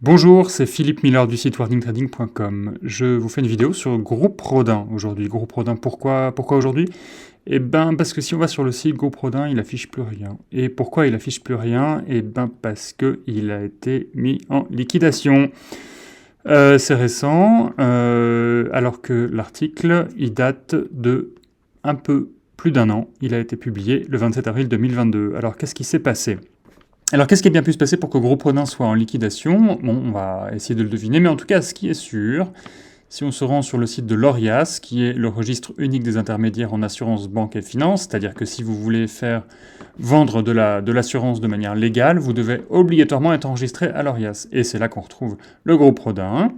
Bonjour, c'est Philippe Miller du site wordingtrading.com. Je vous fais une vidéo sur Groupe Rodin aujourd'hui. Groupe Rodin, pourquoi aujourd'hui? Eh ben parce que si on va sur le site Groupe Rodin, il affiche plus rien. Et pourquoi il affiche plus rien? Eh ben parce qu'il a été mis en liquidation. C'est récent, alors que l'article, il date de un peu plus d'un an. Il a été publié le 27 avril 2022. Alors qu'est-ce qui s'est passé? Alors, qu'est-ce qui a bien pu se passer pour que Groupe Rodin soit en liquidation? Bon, on va essayer de le deviner, mais en tout cas, ce qui est sûr, si on se rend sur le site de l'ORIAS, qui est le registre unique des intermédiaires en assurance, banque et finance, c'est-à-dire que si vous voulez faire vendre de l'assurance de manière légale, vous devez obligatoirement être enregistré à l'ORIAS. Et c'est là qu'on retrouve le Groupe Rodin,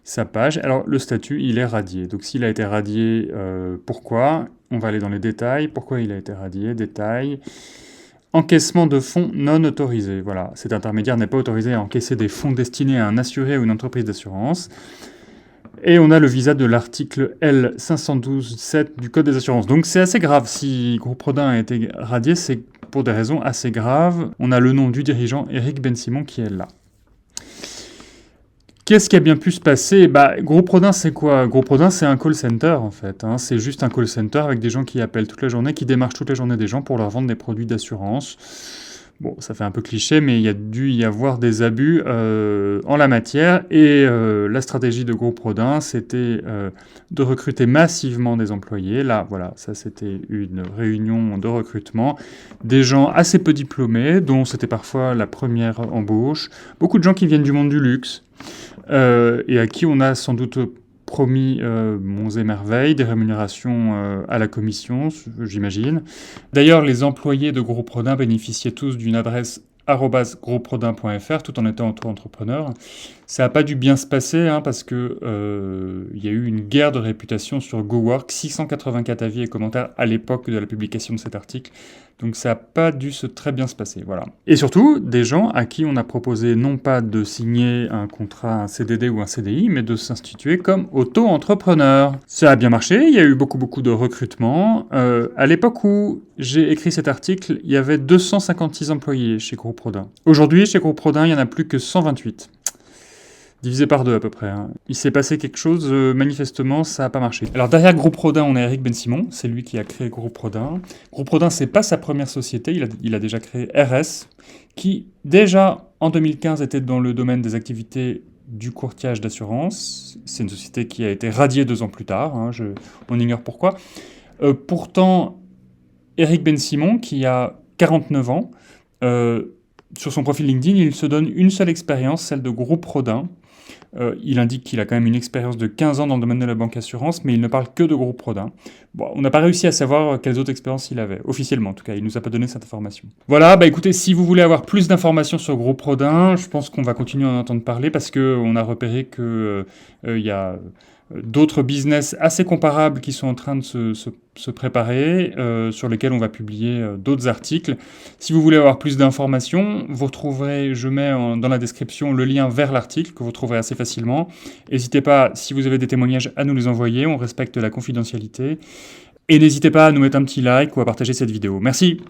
sa page. Alors, le statut, il est radié. Donc, s'il a été radié, pourquoi? On va aller dans les détails. Pourquoi il a été radié? Détails. Encaissement de fonds non autorisés. Voilà, cet intermédiaire n'est pas autorisé à encaisser des fonds destinés à un assuré ou une entreprise d'assurance. Et on a le visa de l'article L512-7 du Code des assurances. Donc c'est assez grave. Si Groupe Rodin a été radié, c'est pour des raisons assez graves. On a le nom du dirigeant, Eric Ben-Simon, qui est là. Qu'est-ce qui a bien pu se passer? Groupe Rodin, c'est quoi? Groupe Rodin, c'est un call center, en fait. C'est juste un call center avec des gens qui appellent toute la journée, qui démarchent toute la journée des gens pour leur vendre des produits d'assurance. Bon, ça fait un peu cliché, mais il y a dû y avoir des abus en la matière. Et la stratégie de Groupe Rodin, c'était de recruter massivement des employés. Là, voilà, ça c'était une réunion de recrutement. Des gens assez peu diplômés, dont c'était parfois la première embauche. Beaucoup de gens qui viennent du monde du luxe. Et à qui on a sans doute promis monts et merveilles, des rémunérations à la commission, j'imagine. D'ailleurs, les employés de Groupe Rodin bénéficiaient tous d'une adresse @grouperodin.fr tout en étant auto-entrepreneurs. Ça n'a pas dû bien se passer parce que il y a eu une guerre de réputation sur GoWork, 684 avis et commentaires à l'époque de la publication de cet article. Donc ça n'a pas dû très bien se passer, voilà. Et surtout, des gens à qui on a proposé non pas de signer un contrat, un CDD ou un CDI, mais de s'instituer comme auto-entrepreneur. Ça a bien marché, il y a eu beaucoup de recrutements. À l'époque où j'ai écrit cet article, il y avait 256 employés chez Groupe Rodin. Aujourd'hui, chez Groupe Rodin, il n'y en a plus que 128. Divisé par deux à peu près. Il s'est passé quelque chose, manifestement, ça n'a pas marché. Alors derrière Groupe Rodin, on a Eric Ben-Simon, c'est lui qui a créé Groupe Rodin. Groupe Rodin, c'est pas sa première société, il a déjà créé RS, qui déjà en 2015 était dans le domaine des activités du courtage d'assurance. C'est une société qui a été radiée 2 ans plus tard, on ignore pourquoi. Pourtant, Eric Ben-Simon, qui a 49 ans, sur son profil LinkedIn, il se donne une seule expérience, celle de Groupe Rodin. Il indique qu'il a quand même une expérience de 15 ans dans le domaine de la banque assurance, mais il ne parle que de Groupe Rodin. Bon, on n'a pas réussi à savoir quelles autres expériences il avait, officiellement en tout cas, il nous a pas donné cette information. Voilà, écoutez, si vous voulez avoir plus d'informations sur Groupe Rodin, je pense qu'on va continuer à en entendre parler parce qu'on a repéré que y a d'autres business assez comparables qui sont en train de se préparer, sur lesquels on va publier d'autres articles. Si vous voulez avoir plus d'informations, vous retrouverez, je mets dans la description le lien vers l'article que vous trouverez assez facilement. N'hésitez pas, si vous avez des témoignages, à nous les envoyer, on respecte la confidentialité. Et n'hésitez pas à nous mettre un petit like ou à partager cette vidéo. Merci!